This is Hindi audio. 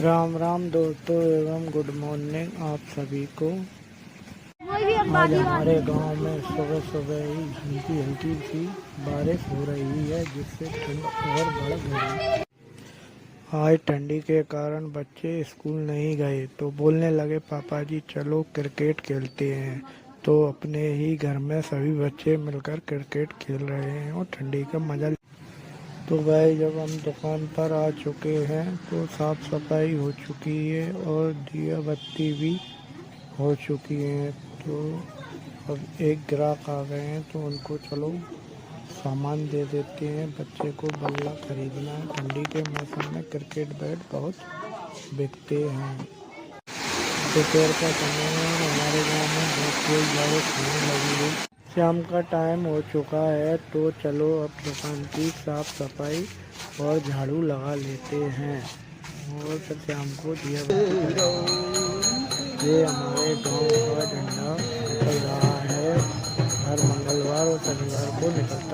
राम राम दोस्तों एवं गुड मॉर्निंग आप सभी को। आज हमारे गांव में सुबह सुबह ही हल्की हल्की सी बारिश हो रही है, जिससे ठंड और बढ़ गई। आज ठंडी के कारण बच्चे स्कूल नहीं गए तो बोलने लगे, पापा जी चलो क्रिकेट खेलते हैं। तो अपने ही घर में सभी बच्चे मिलकर क्रिकेट खेल रहे हैं और ठंडी का मजा। तो भाई जब हम दुकान पर आ चुके हैं तो साफ सफाई हो चुकी है और दिया बत्ती भी हो चुकी है। तो अब एक ग्राहक आ गए हैं तो उनको चलो सामान दे देते हैं। बच्चे को बल्ला खरीदना है, ठंडी के मौसम में क्रिकेट बैट बहुत बिकते हैं। दोपहर का समय है, हमारे गांव में बहुत तेज बारिश होने लगी है। शाम का टाइम हो चुका है तो चलो अब दुकान की साफ सफाई और झाड़ू लगा लेते हैं और फिर शाम को दिया ये हमारे गांव का झंडा निकल रहा है। हर मंगलवार और शनिवार को निकलता